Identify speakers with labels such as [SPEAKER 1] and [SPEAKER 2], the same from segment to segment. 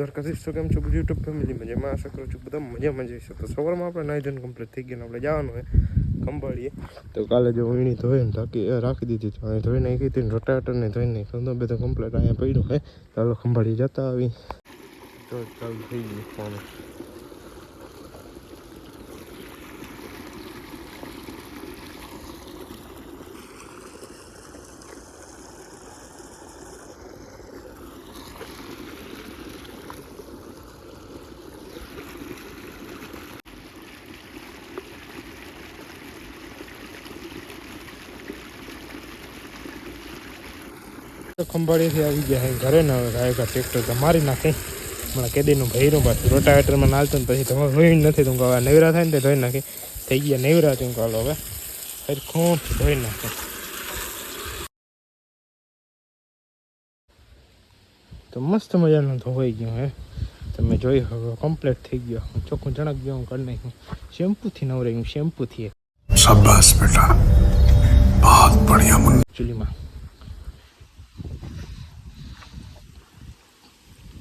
[SPEAKER 1] નમસ્કાર કરીશ તો કેમ છો બધું યુટ્યુબ ફેમિલીમાં જેમાં આશા કરું છું બધા મજામાં જઈશું. તો સવારમાં આપણે નાઈ ધોઈને કમ્પ્લીટ થઈ ગયા આપણે જવાનું હોય ખંભાળીએ. તો કાલે જો વીણી ધોઈને રાખી દીધી તો અહીં ધોઈ નાખી હતી રોટાવેટરને ધોઈ નાખી તો બધું કમ્પ્લીટ અહીંયા પડ્યું હે. ચાલો ખંભાળી જતા આવી તો ચાલુ થઈ ગયું ફોન. ખંભાળીથી આવી ગયા હે ઘરે ને હવે ગાયકા ટ્રેક્ટર તો મારી નાખે હમણાં કેદીનું ભૈરું પાછું રોટાવેટરમાં નાલતું ને પછી તમારે ધોઈ નથી તું હવે નેવરા થાય ને તે ધોઈ નાખી થઈ ગયા નેવરા તું કાલો હવે સરખું ધોઈ નાખે. તો મસ્ત મજાનું ધોવાઈ ગયું હે તમે જોઈ હવે કમ્પ્લીટ થઈ ગયો. ચોખ્ખું ચણક ગયો હું કરી નાખ્યું શેમ્પૂથી નવરાયું શેમ્પૂથી.
[SPEAKER 2] શાબાશ બેટા બહુત બઢિયા મુન્ના.
[SPEAKER 1] ચૂલીમાં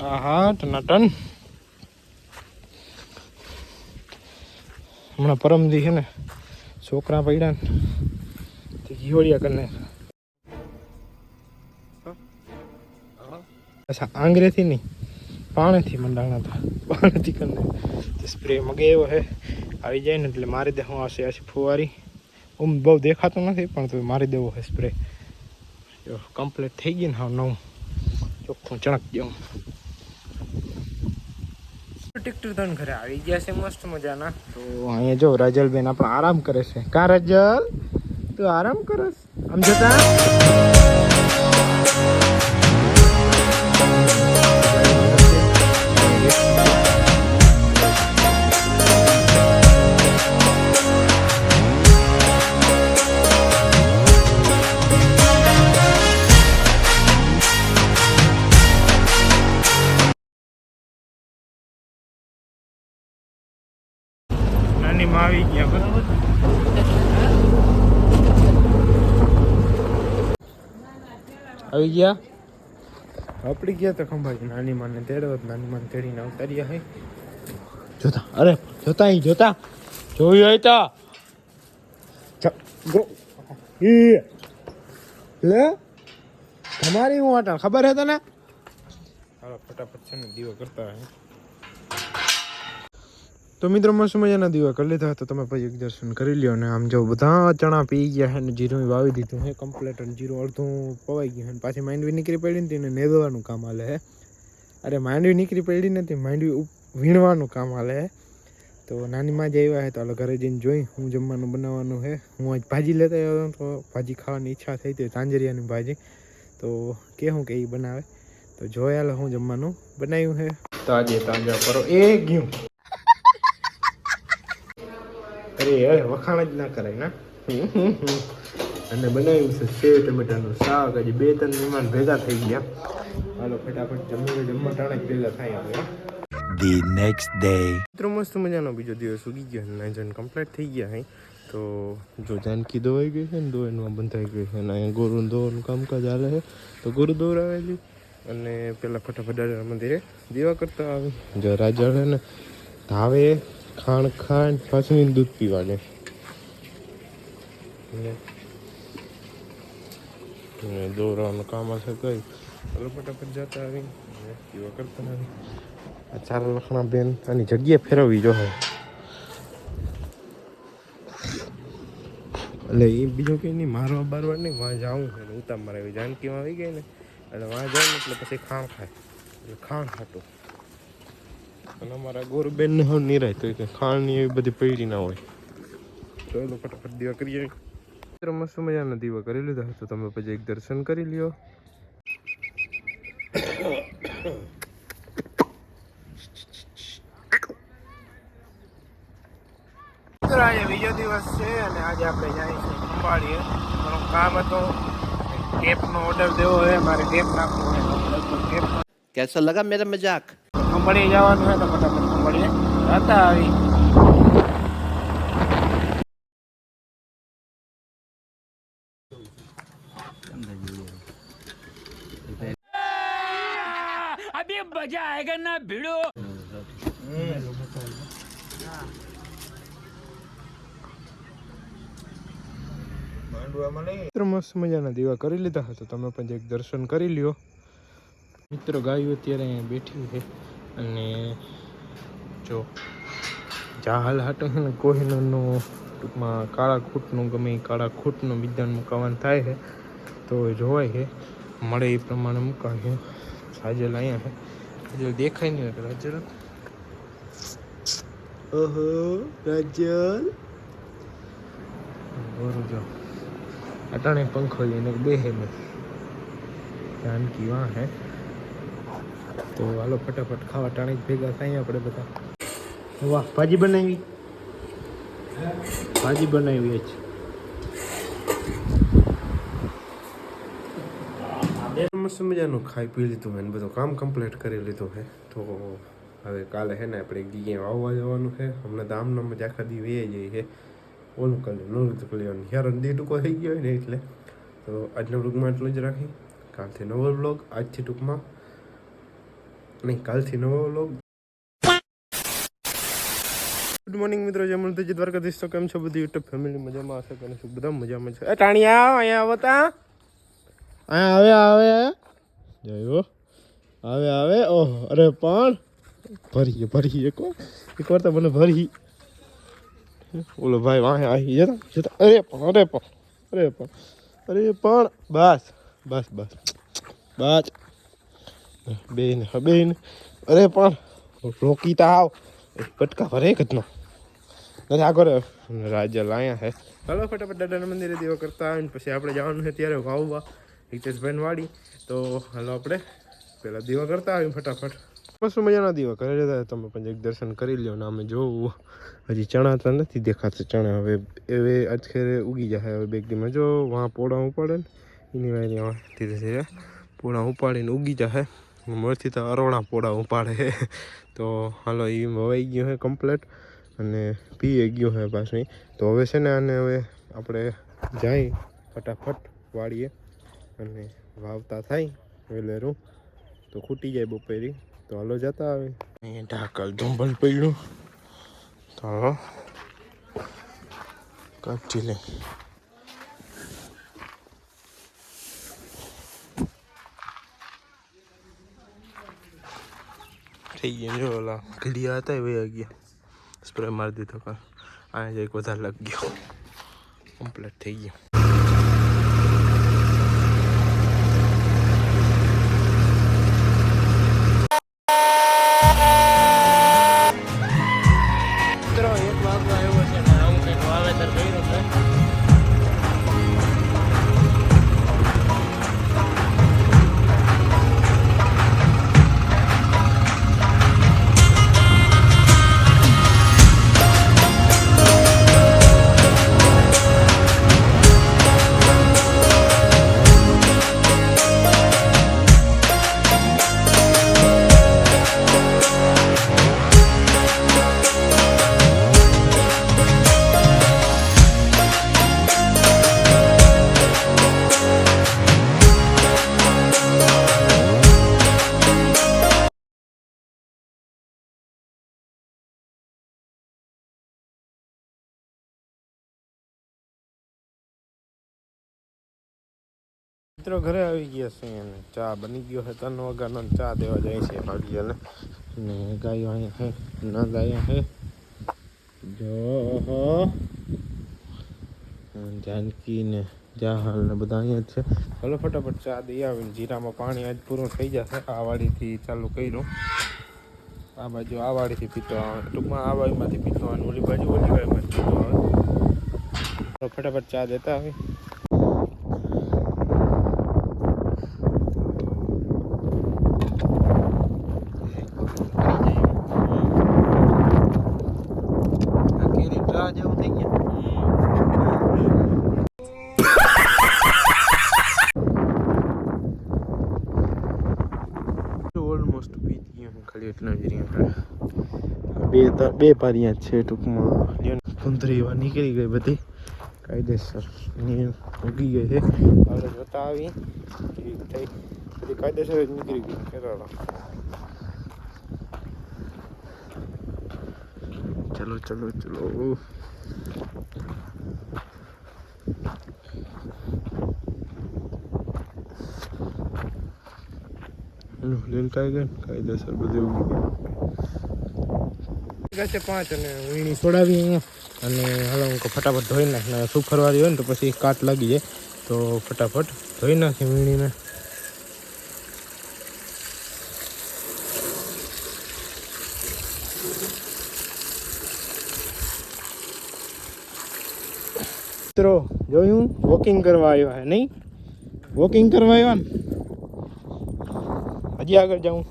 [SPEAKER 1] આહા ટનાટન હમણાં પરમદી છે ને છોકરા પડ્યા ને તે ઘીવડિયા કરીને અચ્છા આંગરેથી નહીં પાણીથી મંડાણા હતા પાણીથી કરીને સ્પ્રે મગાવ્યો હે આવી જાય ને એટલે મારી દે હું આવશે આશી ફુવારી બહુ દેખાતું નથી પણ તો મારી દેવો હે સ્પ્રે. કમ્પ્લીટ થઈ ગઈ ને હા નવું ચોખ્ખું ચણક જેવું. ટ્રેક્ટર તન ઘરે આવી ગયા છે મસ્ત મજાના. તો અહીંયા જો રાજલબેન આપણો આરામ કરે છે. કા રાજલ તું આરામ કરસ આમ જતા આવી ગયા બરાબર. આવી ગયા આપડી ગયા તો ખંભાળી નાની માને તેડો નાની માને તેડીને ઉતાર્યા હે. જોતા અરે જોતા અહીં જોતા જોયું હોય તો લે તમારી હું વાટા ખબર હે તને. હાલો ફટાફટ છે ને દીવો કરતા હે. તો મિત્રો મસ્ત મજાના દીવા કરી લીધા તો તમે પછી દર્શન કરી લ્યો. ને આમ જો બધા ચણા પી ગયા છે ને જીરું વાવી દીધું હે કમ્પ્લીટ. અને જીરું અડધું પવાઈ ગયું છે પાછી માંડવી નીકળી પડી ને તેને નેદવાનું કામ હાલે હે. અરે માંડવી નીકળી પડી નથી માંડવી વીણવાનું કામ હાલે હે. તો નાની માં જ આવ્યા હે તો હાલો ઘરે જઈને જોઈ હું જમવાનું બનાવવાનું હે. હું આજ ભાજી લેતા આવ્યો તો ભાજી ખાવાની ઈચ્છા થઈ હતી તાંજરિયાની ભાજી તો કે હું કે એ બનાવે તો જોઈ હાલો હું જમવાનું બનાવ્યું હે. તો આજે તાંજા કરો એ ગયું અરે વખાણ જ ના કરાય ના. અને બનાવ્યું છે સેવ ટમેટાનું શાક. હજી 2-3 મહેમાન ભેગા થઈ ગયા. હાલો ફટાફટ જમવા ટાણે ભેગા થાય આપણે.
[SPEAKER 2] The next day.
[SPEAKER 1] મિત્રો મસ્ત મજાનો બીજો દિવસ ઉગી ગયો અને જન કમ્પ્લીટ થઈ ગયા હે. તો જો જાનકી દોવાઈ ગઈ છે ને દોવાનું બંધાઈ ગઈ છે અને અહીંયા ગોરું દોવાનું કામકાજ હાલે છે. તો ગોરું દોરાવેલી અને પેલા ફટાફટ દાદા મંદિરે દીવા કરતા આવી. જો રાજા છે ને ધાવે ખાણ પાછું દૂધ પીવાને દોરવાનું કામ હશે કઈ ફટાફટ જતા આવી દીવા કરતા આવી. આ ચાર લખણા બેન આની જગ્યા ફેરવવી જો હે એટલે એ બીજું કંઈ નહીં મારવા બારવા નહીં વાં જાવું છે ને ઉતા મારે જાનકીમાં આવી ગઈ ને એટલે વાં જાય ને એટલે પછી ખાણ ખાય એટલે ખાણ ખાટું. અને અમારા ગોરબેનને હવે નિરાય તો કે ખાણની એવી બધી પૈડી ના હોય. તો એ ફટાફટ દીવા કરીએ. મસ્ત મજાના દીવા કરી લીધા તો તમે પછી એક દર્શન કરી લ્યો. આજે બીજો દિવસ છે અને આજે આપણે જાય છે ખંભાળીએ. મારું કામ હતો ટેપનો ઓર્ડર દેવો હોય મારે ટેપ નાખવું હોય.
[SPEAKER 2] कैसा लगा मेरा मजाक?
[SPEAKER 1] ખંભાળીએ જવાનું હોય તો ફટાફટ ખંભાળીએ જતા આવી. अभी મિત્રો મસ્ત મજાના દીવા કરી લીધા હતા, તમે પણ એક દર્શન કરી લ્યો. મિત્રો ગાયો અત્યારે અહીંયા બેઠી છે અને જો જાહલ હાટો છે ને કોહિનૂરનું ટૂંકમાં કાળા ખૂટનું ગમે એ કાળા ખૂટનું વિધાન મુકાવાનું થાય છે તો એ જોવાય છે, મળે એ પ્રમાણે મુકાય છે. રાજલ અહીંયા છે, રાજલ દેખાય નહીં એટલે રાજલ, ઓહો રાજલ બોરું જો અટાણે પંખો લઈને બેહે ને જાનકી વાં હે. તો હાલો ફટાફટ ખાવા ટાણે જ ભેગા થાય આપણે બધા. વાહ ભાજી બનાવી, ભાજી બનાવી જ મસ્ત મજાનું ખાઈ પી લીધું હોય ને બધું કામ કમ્પ્લીટ કરી લીધું છે. તો હવે કાલે છે ને આપણે એક જગ્યાએ વાવવા જવાનું છે. હમણાં તો આમનામ જ આખા દી વે જાય છે. ઓલું કરી નોલું કરી યાર દી ટૂંકો થઈ ગયો હોય ને એટલે. તો આજના વ્લોગમાં એટલું જ રાખી. કાલથી નવો વ્લોગ, આજથી ટૂંકમાં નહીં કાલથી નવો વ્લોગ. ગુડ મોર્નિંગ મિત્રો, જય મુરલીધર દ્વારકાધીશ. તો કેમ છો બધી યુટ્યુબ ફેમિલી? મજામાં હશે કે શું? બધા મજામાં છે. એ ટાણિયા અહીંયા આવો તા, અહીંયા આવે જયો આવે આવે. ઓહ અરે પણ ભરી એકવાર તો મને ભરી ઓલો ભાઈ વાહે આવી જતા. અરે પણ બસ બસ બસ બસ બેન અરે પણ રોકી તા આવ પટકા ભરે કતનો નથી આગળ. રાજલ અહીંયા છે. ચાલો ફટાફટ દાદાના મંદિરે દેવા કરતા આવીને પછી આપણે જવાનું છે ત્યારે વાવવા હિતેશભાઈની વાડી. તો હાલો આપણે પહેલાં દીવા કરતા આવીને ફટાફટ. મસ્ત મજાના દીવા કરે જતા, તમે પણ એક દર્શન કરી લ્યો ને. અમે જોવું હજી ચણા તો નથી દેખાતા. ચણા હવે એ અચખેરે ઉગી જાય હવે બે દીમાં. જો વાં પોળા ઉપાડે ને એની વાય ધીરે ધીરે પોળા ઉપાડીને ઉગી જાય. મળથી તો અરોણા પોળા ઉપાડે. તો હાલો એ વવાઈ ગયો છે કમ્પ્લેટ અને પીએ ગયો છે પાછું. તો હવે છે ને આને હવે આપણે જઈ ફટાફટ વાળીએ અને વાવતા થાય વેલેરું તો ખૂટી જાય બપોરી. તો હાલો જતા આવે. અહીંયા ઢાકલ ધુંબલ પડ્યું તો કાઢી લે. થઈ ગયા જો ઓલા ઘડિયા હતા એ વયા ગયા. સ્પ્રે મારી દીધો કાલ. અહીંયા જાય વધારે લાગી ગયો. કમ્પ્લીટ થઈ ગયો. મિત્રો ઘરે આવી ગયા છે અને ચા બની ગયો છે. 3 વાગ્યાનો ચા દેવા જાય છે ભાગ્યાને. અને ગાયો અહીંયા છે, નંદ અહીંયા છે જો જાનકી ને જાહલ ને બધા અહીંયા જ છે. ચાલો ફટાફટ ચા દઈ આવીને જીરામાં પાણી આજ પૂરું થઈ જશે. આ વાડીથી ચાલુ કર્યું. આ બાજુ આ વાડીથી પીતો આવે, ટૂંકમાં આ વાડીમાંથી પીતો આવે, ઓલી બાજુ ઓલી વાડીમાંથી પીતો આવે. ફટાફટ ચા દેતા આવે. ઓલમોસ્ટ પી ગયો ખાલી એટલા જ રહ્યા. બે પારિયા છે ટૂંકમાં. કુંદરી એવા નીકળી ગઈ બધી કાયદેસર ઉગી ગઈ છે. આપણે જોતા આવી થઈ બધી કાયદેસર જ નીકળી ગઈ કેરાળા. चलो चलो चलो કાયદેસર બધું છે 5 અને વીણી છોડાવી અહીંયા અને હાલો હું ફટાફટ ધોઈ નાખ ને સુખરવાળી હોય ને તો પછી કાટ લાગી જાય તો ફટાફટ ધોઈ નાખી વીણીને મિત્રો જોયું વોકિંગ કરવા આવ્યો હે નહીં વોકિંગ કરવા આવ્યો ને હજી આગળ જાઉં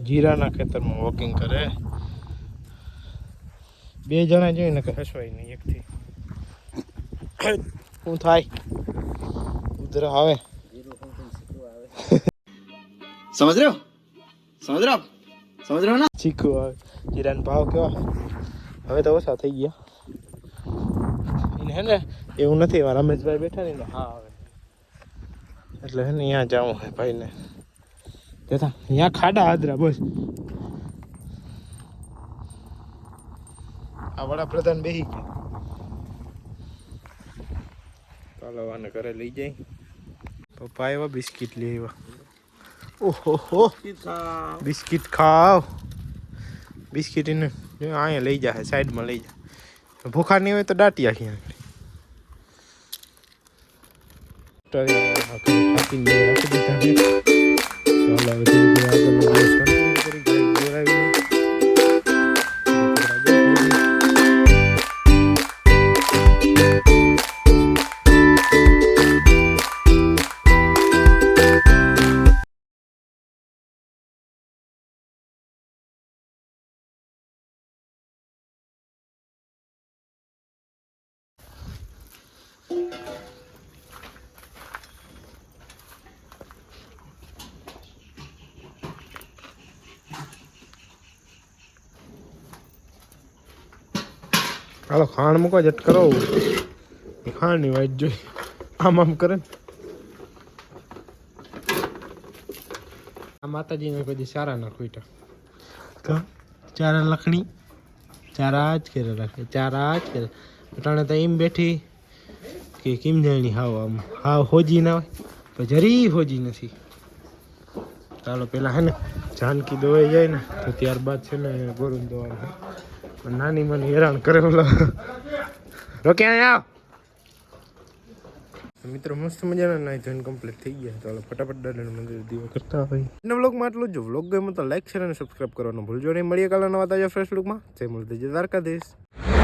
[SPEAKER 1] જીરાના ખેતરમાં વોકિંગ કરે 2 જણા જોઈને કે હસવાય નહીં એકથી શું થાય ઉધર આવે
[SPEAKER 3] समझ रहे हो आप समझ रहे हो ना
[SPEAKER 1] ચીકુ આવે જીરાનો ભાવ કેવો હવે તો ઓછા થઈ ગયા એને હે ને એવું નથી એવા રમેશભાઈ બેઠા ને હા આવે એટલે હે ને અહીંયા જાઉં હે ભાઈને જતા અહીંયા ખાડા આદરા બસ આ વડાપ્રધાન બેસી ગયા ચાલો આને ઘરે લઈ જાય પપ્પા આવ્યા બિસ્કિટ લઈ આવ્યા ઓહો બિસ્કિટ ખાવ બિસ્કિટ એને અહીંયા લઈ જાય સાઈડમાં લઈ જાય ભૂખા નહીં હોય તો દાટી આખી રાખી દીધા છે ચાલો હવે હાલો ખાંડ મૂકવા જટ કરો ખાંડની વાઈટ જોઈ આમ કરે ને આ માતાજીને કોઈ સારા ના ખોઈટા તો ચારા લખણી ચારા જ કરે રાખે ચારા જ કરે અટાણે તો એમ બેઠી કે કેમ જાણી હાવ આમ હાવ હોજી ના હોય પણ જરી હોજી નથી ચાલો પેલા હે ને જાનકી દવાઈ જાય ને તો ત્યારબાદ છે ને ગોરું દવાનું નાની મને હેરાન કરે ઓલો રોકે આવ મિત્રો મસ્ત મજાના નાઈ ધોઈને કમ્પ્લીટ થઈ ગયા ચાલો ફટાફટ દાદાનું મંદિર દીવા કરતા હોય એના વ્લોગમાં આટલું જ જો વ્લોગ ગમ્યો તો લાઈક શેર અને સબસ્ક્રાઈબ કરવાનું ભૂલજો નહીં મળીએ કાલે નવા તાજા ફ્રેશ લુકમાં જય મળતી જય દ્વારકાધીશ